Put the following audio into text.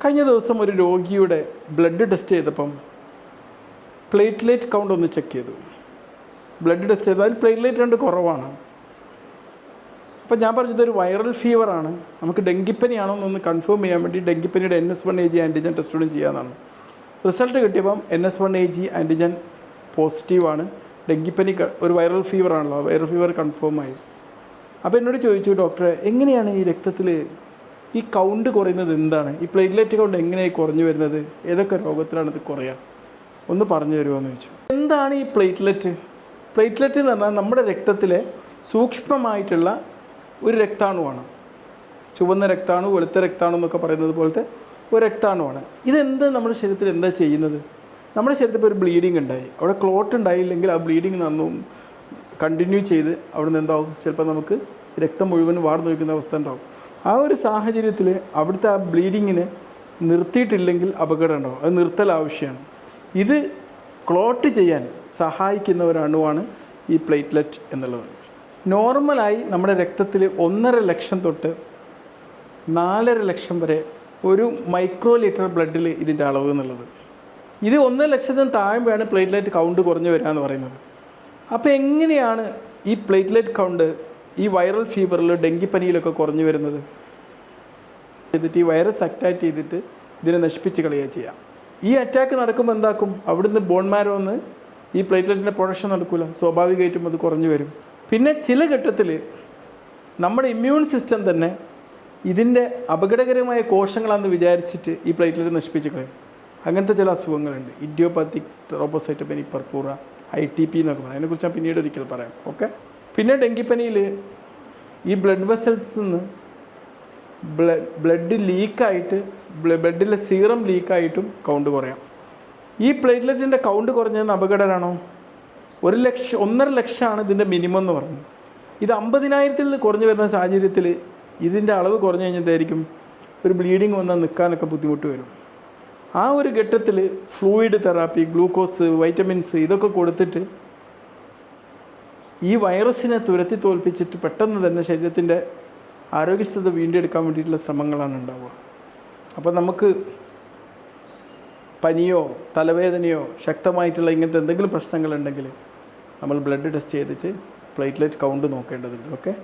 കഴിഞ്ഞ ദിവസം ഒരു രോഗിയുടെ ബ്ലഡ് ടെസ്റ്റ് ചെയ്തപ്പം പ്ലേറ്റ്ലേറ്റ് കൗണ്ട് ഒന്ന് ചെക്ക് ചെയ്തു. ബ്ലഡ് ടെസ്റ്റ് ചെയ്താൽ പ്ലേറ്റ്ലേറ്റ് രണ്ട് കുറവാണ്. അപ്പോൾ ഞാൻ പറഞ്ഞത് ഒരു വൈറൽ ഫീവറാണ്, നമുക്ക് ഡെങ്കിപ്പനിയാണോ എന്നൊന്ന് കൺഫേം ചെയ്യാൻ വേണ്ടി ഡെങ്കിപ്പനിയുടെ NS1-AG ആൻറ്റിജൻ ടെസ്റ്റോടും ചെയ്യാമെന്നാണ്. റിസൾട്ട് കിട്ടിയപ്പം NS1-AG ആൻറ്റിജൻ പോസിറ്റീവാണ്. ഡെങ്കിപ്പനി ഒരു വൈറൽ ഫീവറാണല്ലോ, വൈറൽ ഫീവർ കൺഫേമായി. അപ്പോൾ എന്നോട് ചോദിച്ചു, ഡോക്ടറെ എങ്ങനെയാണ് ഈ രക്തത്തിൽ ഈ കൗണ്ട് കുറയുന്നത്, എന്താണ് ഈ പ്ലേറ്റ്ലെറ്റ് കൗണ്ട് എങ്ങനെയായി കുറഞ്ഞു വരുന്നത്, ഏതൊക്കെ രോഗത്തിലാണ് ഇത് കുറയുക, ഒന്ന് പറഞ്ഞു തരുമോ എന്ന് ചോദിച്ചു. എന്താണ് ഈ പ്ലേറ്റ്ലെറ്റ്? പ്ലേറ്റ്ലെറ്റ് എന്ന് പറഞ്ഞാൽ നമ്മുടെ രക്തത്തിലെ സൂക്ഷ്മമായിട്ടുള്ള ഒരു രക്താണുവാണ്. ചുവന്ന രക്താണു, വെളുത്ത രക്താണു എന്നൊക്കെ പറയുന്നത് പോലത്തെ ഒരു രക്താണുവാണ്. ഇതെന്ത് നമ്മുടെ ശരീരത്തിൽ എന്താ ചെയ്യുന്നത്? നമ്മുടെ ശരീരത്തിൽ ഇപ്പോൾ ഒരു ബ്ലീഡിങ് ഉണ്ടായി, അവിടെ ക്ലോട്ട് ഉണ്ടായില്ലെങ്കിൽ ആ ബ്ലീഡിങ് നന്നു കണ്ടിന്യൂ ചെയ്ത് അവിടെ നിന്ന് എന്താവും, ചിലപ്പോൾ നമുക്ക് രക്തം മുഴുവൻ വാർന്നു വയ്ക്കുന്ന അവസ്ഥ ഉണ്ടാവും. ആ ഒരു സാഹചര്യത്തിൽ അവിടുത്തെ ആ ബ്ലീഡിങ്ങിനെ നിർത്തിയിട്ടില്ലെങ്കിൽ അപകടം ഉണ്ടാവും. അത് നിർത്തൽ ആവശ്യമാണ്. ഇത് ക്ലോട്ട് ചെയ്യാൻ സഹായിക്കുന്ന ഒരു അണുവാണ് ഈ പ്ലേറ്റ്ലെറ്റ് എന്നുള്ളത്. നോർമലായി നമ്മുടെ രക്തത്തിൽ 1.5 ലക്ഷം തൊട്ട് 4.5 ലക്ഷം വരെ ഒരു മൈക്രോ ലിറ്റർ ബ്ലഡിൽ ഇതിൻ്റെ അളവ് എന്നുള്ളത്. ഇത് 1 ലക്ഷത്തിന് താഴെയാണ് പ്ലേറ്റ്ലെറ്റ് കൗണ്ട് കുറഞ്ഞു വരിക എന്ന് പറയുന്നത്. അപ്പോൾ എങ്ങനെയാണ് ഈ പ്ലേറ്റ്ലെറ്റ് കൗണ്ട് ഈ വൈറൽ ഫീവറിൽ ഡെങ്കിപ്പനിയിലൊക്കെ കുറഞ്ഞു വരുന്നത്? ചെയ്തിട്ട് ഈ വൈറസ് അറ്റാക്ക് ചെയ്തിട്ട് ഇതിനെ നശിപ്പിച്ച് കളയുക ചെയ്യാം. ഈ അറ്റാക്ക് നടക്കുമ്പോൾ എന്താക്കും, അവിടുന്ന് ബോൺ മാരോ ഒന്ന് ഈ പ്ലേറ്റ്ലെറ്റിൻ്റെ പ്രൊഡക്ഷൻ നടക്കില്ല, സ്വാഭാവികമായിട്ടും അത് കുറഞ്ഞു വരും. പിന്നെ ചില ഘട്ടത്തിൽ നമ്മുടെ ഇമ്മ്യൂൺ സിസ്റ്റം തന്നെ ഇതിൻ്റെ അപകടകരമായ കോശങ്ങളാണെന്ന് വിചാരിച്ചിട്ട് ഈ പ്ലേറ്റ്ലെറ്റ് നശിപ്പിച്ച് കളയും. അങ്ങനത്തെ ചില അസുഖങ്ങളുണ്ട്. ഇഡിയോപാത്തിക് ത്രോംബോസൈറ്റോപെനിക് പർപ്പൂറ, ITP എന്നൊക്കെ പറയാം. അതിനെക്കുറിച്ച് ഞാൻ പിന്നീട് ഒരിക്കൽ പറയാം. ഓക്കെ. പിന്നെ ഡെങ്കിപ്പനിയിൽ ഈ ബ്ലഡ് വെസൽസ് നിന്ന് ബ്ലഡ് ലീക്കായിട്ട് ബ്ലഡിലെ സീറം ലീക്കായിട്ടും കൗണ്ട് കുറയാം. ഈ പ്ലേറ്റ്ലെറ്റിൻ്റെ കൗണ്ട് കുറഞ്ഞതെന്ന് അപകടമാണോ? 1.5 ലക്ഷമാണ് ഇതിൻ്റെ മിനിമം എന്ന് പറഞ്ഞു. ഇത് 50,000 കുറഞ്ഞു വരുന്ന സാഹചര്യത്തിൽ ഇതിൻ്റെ അളവ് കുറഞ്ഞു കഴിഞ്ഞതായിരിക്കും ഒരു ബ്ലീഡിങ് വന്നാൽ നിൽക്കാനൊക്കെ ബുദ്ധിമുട്ട് വരും. ആ ഒരു ഘട്ടത്തിൽ ഫ്ലൂയിഡ് തെറാപ്പി, ഗ്ലൂക്കോസ്, വൈറ്റമിൻസ് ഇതൊക്കെ കൊടുത്തിട്ട് ഈ വൈറസിനെ തുരത്തി തോൽപ്പിച്ചിട്ട് പെട്ടെന്ന് തന്നെ ശരീരത്തിൻ്റെ ആരോഗ്യസ്ഥിതി വീണ്ടെടുക്കാൻ വേണ്ടിയിട്ടുള്ള ശ്രമങ്ങളാണ് ഉണ്ടാവുക. അപ്പോൾ നമുക്ക് പനിയോ തലവേദനയോ ശക്തമായിട്ടുള്ള ഇങ്ങനത്തെ എന്തെങ്കിലും പ്രശ്നങ്ങളുണ്ടെങ്കിൽ നമ്മൾ ബ്ലഡ് ടെസ്റ്റ് ചെയ്തിട്ട് പ്ലേറ്റ്ലെറ്റ് കൗണ്ട് നോക്കേണ്ടതുണ്ട്. ഓക്കെ.